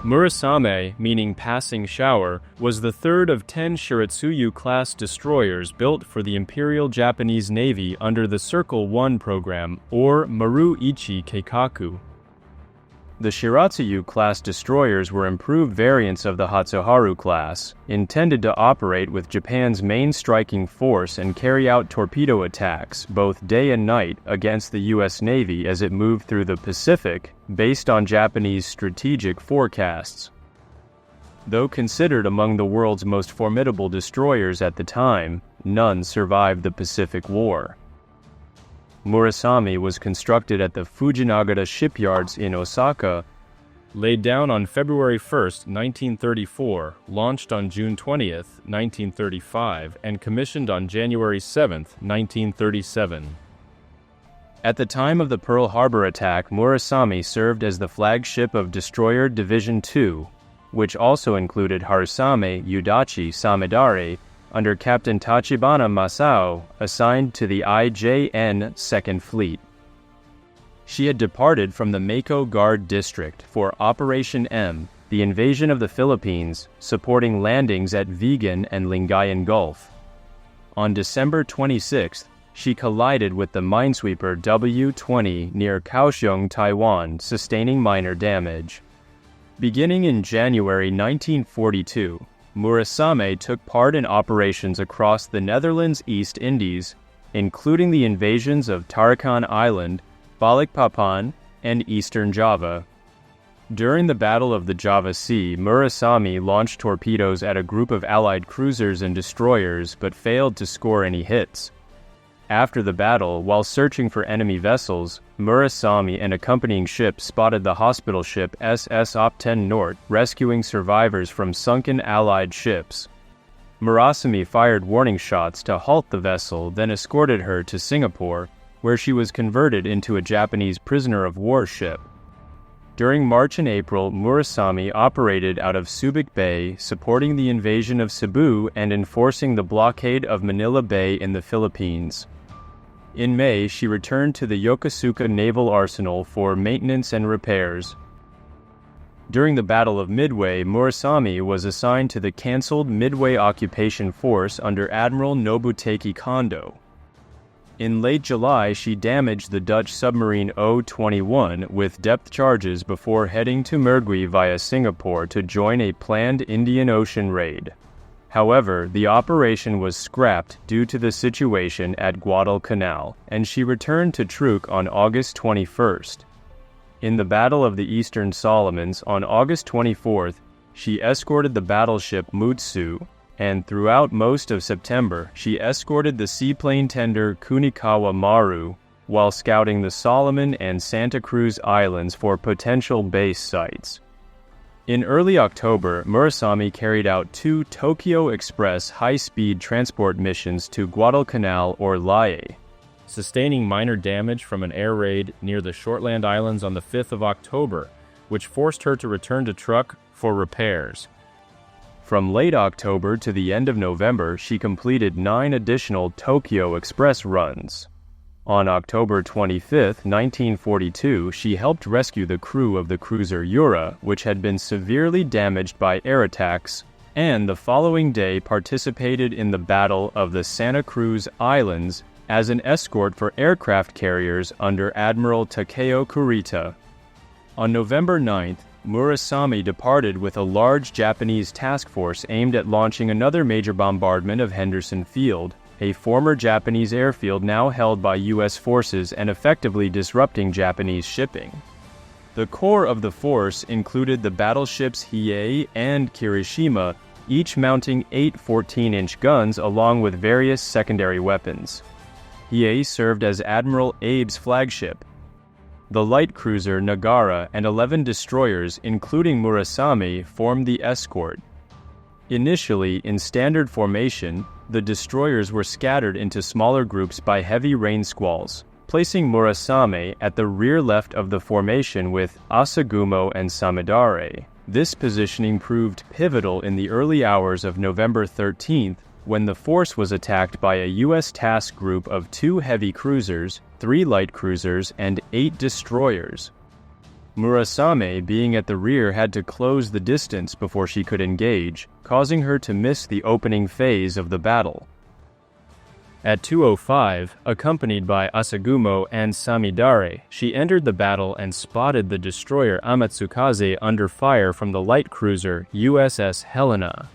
Murasame, meaning passing shower, was the third of 10 Shiratsuyu-class destroyers built for the Imperial Japanese Navy under the Circle 1 program, or Maru-ichi Keikaku. The Shiratsuyu-class destroyers were improved variants of the Hatsuharu-class, intended to operate with Japan's main striking force and carry out torpedo attacks, both day and night, against the U.S. Navy as it moved through the Pacific, based on Japanese strategic forecasts. Though considered among the world's most formidable destroyers at the time, none survived the Pacific War. Murasame was constructed at the Fujinagara shipyards in Osaka, laid down on February 1, 1934, launched on June 20, 1935, and commissioned on January 7, 1937. At the time of the Pearl Harbor attack, Murasame served as the flagship of Destroyer Division 2, which also included Harusame, Yudachi, Samidare, under Captain Tachibana Masao, assigned to the IJN Second Fleet. She had departed from the Mako Guard District for Operation M, the invasion of the Philippines, supporting landings at Vigan and Lingayen Gulf. On December 26th, she collided with the minesweeper W-20 near Kaohsiung, Taiwan, sustaining minor damage. Beginning in January 1942, Murasame took part in operations across the Netherlands East Indies, including the invasions of Tarakan Island, Balikpapan, and Eastern Java. During the Battle of the Java Sea, Murasame launched torpedoes at a group of Allied cruisers and destroyers but failed to score any hits. After the battle, while searching for enemy vessels, Murasame and accompanying ships spotted the hospital ship SS Op-10 Nort, rescuing survivors from sunken Allied ships. Murasame fired warning shots to halt the vessel, then escorted her to Singapore, where she was converted into a Japanese prisoner of war ship. During March and April, Murasame operated out of Subic Bay, supporting the invasion of Cebu and enforcing the blockade of Manila Bay in the Philippines. In May, she returned to the Yokosuka Naval Arsenal for maintenance and repairs. During the Battle of Midway, Murasame was assigned to the cancelled Midway Occupation Force under Admiral Nobutake Kondo. In late July, she damaged the Dutch submarine O-21 with depth charges before heading to Mergui via Singapore to join a planned Indian Ocean raid. However, the operation was scrapped due to the situation at Guadalcanal, and she returned to Truk on August 21st. In the Battle of the Eastern Solomons on August 24th, she escorted the battleship Mutsu, and throughout most of September, she escorted the seaplane tender Kunikawa Maru while scouting the Solomon and Santa Cruz Islands for potential base sites. In early October, Murasame carried out 2 Tokyo Express high-speed transport missions to Guadalcanal or Lae, sustaining minor damage from an air raid near the Shortland Islands on the 5th of October, which forced her to return to Truk for repairs. From late October to the end of November, she completed 9 additional Tokyo Express runs. On October 25, 1942, she helped rescue the crew of the cruiser Yura, which had been severely damaged by air attacks, and the following day participated in the Battle of the Santa Cruz Islands as an escort for aircraft carriers under Admiral Takeo Kurita. On November 9th, Murasame departed with a large Japanese task force aimed at launching another major bombardment of Henderson Field, a former Japanese airfield now held by U.S. forces and effectively disrupting Japanese shipping. The core of the force included the battleships Hiei and Kirishima, each mounting 8 14-inch guns along with various secondary weapons. Hiei served as Admiral Abe's flagship. The light cruiser Nagara and 11 destroyers, including Murasame, formed the escort. Initially, in standard formation, the destroyers were scattered into smaller groups by heavy rain squalls, placing Murasame at the rear left of the formation with Asagumo and Samidare. This positioning proved pivotal in the early hours of November 13th, when the force was attacked by a U.S. task group of 2 heavy cruisers, 3 light cruisers, and 8 destroyers. Murasame, being at the rear, had to close the distance before she could engage, causing her to miss the opening phase of the battle. At 2:05, accompanied by Asagumo and Samidare, she entered the battle and spotted the destroyer Amatsukaze under fire from the light cruiser USS Helena.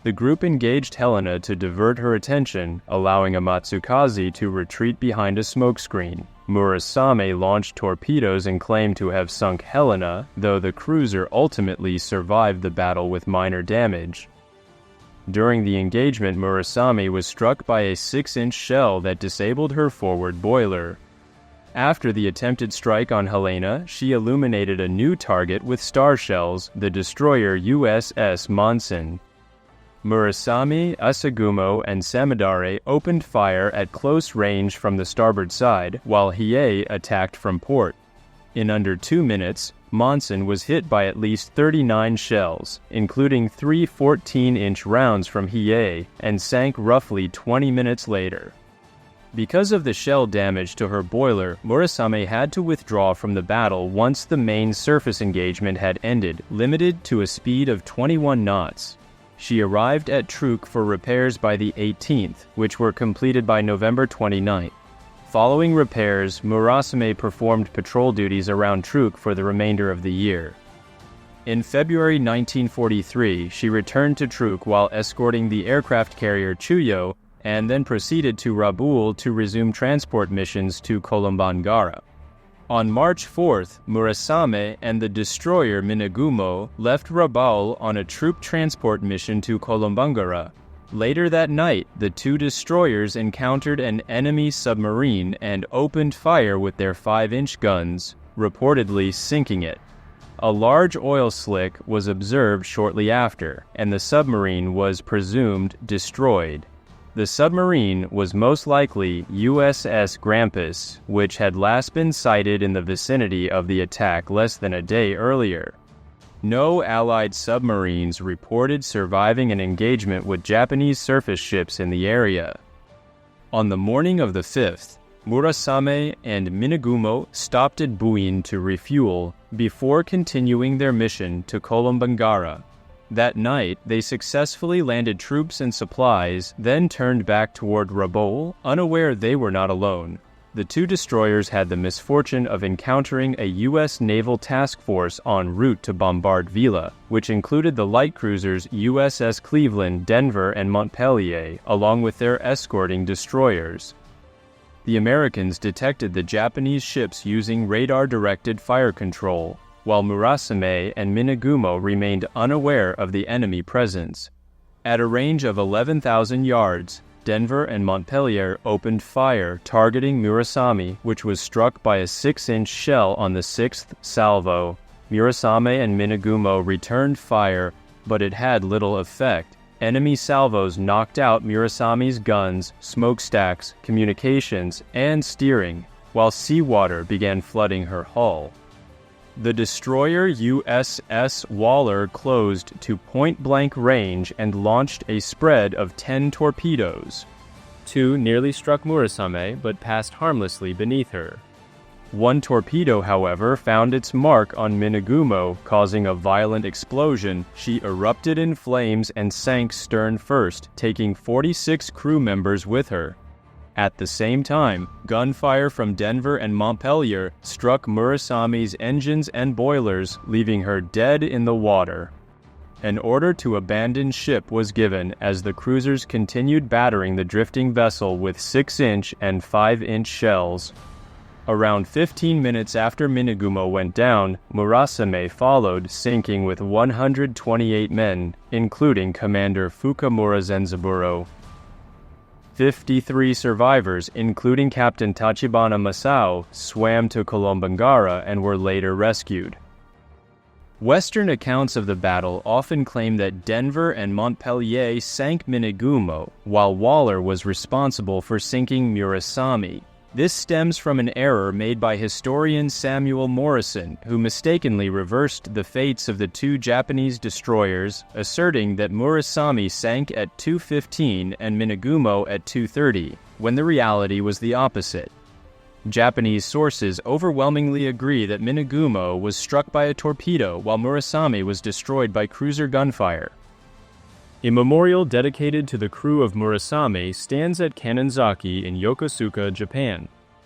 The group engaged Helena to divert her attention, allowing Amatsukaze to retreat behind a smokescreen. Murasame launched torpedoes and claimed to have sunk Helena, though the cruiser ultimately survived the battle with minor damage. During the engagement, Murasame was struck by a 6-inch shell that disabled her forward boiler. After the attempted strike on Helena, she illuminated a new target with star shells, the destroyer USS Monson. Murasame, Asagumo, and Samidare opened fire at close range from the starboard side, while Hiei attacked from port. In under 2 minutes, Monson was hit by at least 39 shells, including 3 14-inch rounds from Hiei, and sank roughly 20 minutes later. Because of the shell damage to her boiler, Murasame had to withdraw from the battle once the main surface engagement had ended, limited to a speed of 21 knots. She arrived at Truk for repairs by the 18th, which were completed by November 29th. Following repairs, Murasame performed patrol duties around Truk for the remainder of the year. In February 1943, she returned to Truk while escorting the aircraft carrier Chuyo, and then proceeded to Rabaul to resume transport missions to Kolombangara. On March 4th, Murasame and the destroyer Minegumo left Rabaul on a troop transport mission to Kolombangara. Later that night, the two destroyers encountered an enemy submarine and opened fire with their 5-inch guns, reportedly sinking it. A large oil slick was observed shortly after, and the submarine was presumed destroyed. The submarine was most likely USS Grampus, which had last been sighted in the vicinity of the attack less than a day earlier. No Allied submarines reported surviving an engagement with Japanese surface ships in the area. On the morning of the 5th, Murasame and Minegumo stopped at Buin to refuel before continuing their mission to Kolombangara. That night, they successfully landed troops and supplies, then turned back toward Rabaul, unaware they were not alone. The two destroyers had the misfortune of encountering a U.S. naval task force en route to bombard Vila, which included the light cruisers USS Cleveland, Denver, and Montpellier, along with their escorting destroyers. The Americans detected the Japanese ships using radar-directed fire control, while Murasame and Minegumo remained unaware of the enemy presence. At a range of 11,000 yards, Denver and Montpellier opened fire targeting Murasame, which was struck by a 6-inch shell on the 6th salvo. Murasame and Minegumo returned fire, but it had little effect. Enemy salvos knocked out Murasame's guns, smokestacks, communications, and steering, while seawater began flooding her hull. The destroyer USS Waller closed to point-blank range and launched a spread of 10 torpedoes. 2 nearly struck Murasame but passed harmlessly beneath her. 1 torpedo, however, found its mark on Minegumo, causing a violent explosion. She erupted in flames and sank stern first, taking 46 crew members with her. At the same time, gunfire from Denver and Montpellier struck Murasame's engines and boilers, leaving her dead in the water. An order to abandon ship was given as the cruisers continued battering the drifting vessel with 6-inch and 5-inch shells. Around 15 minutes after Minegumo went down, Murasame followed, sinking with 128 men, including Commander Fukamura Zenzaburo. 53 survivors, including Captain Tachibana Masao, swam to Kolombangara and were later rescued. Western accounts of the battle often claim that Denver and Montpellier sank Minegumo, while Waller was responsible for sinking Murasame. This stems from an error made by historian Samuel Morrison, who mistakenly reversed the fates of the 2 Japanese destroyers, asserting that Murasame sank at 2:15 and Minegumo at 2:30, when the reality was the opposite. Japanese sources overwhelmingly agree that Minegumo was struck by a torpedo while Murasame was destroyed by cruiser gunfire. A memorial dedicated to the crew of Murasame stands at Kanenzaki in Yokosuka, Japan.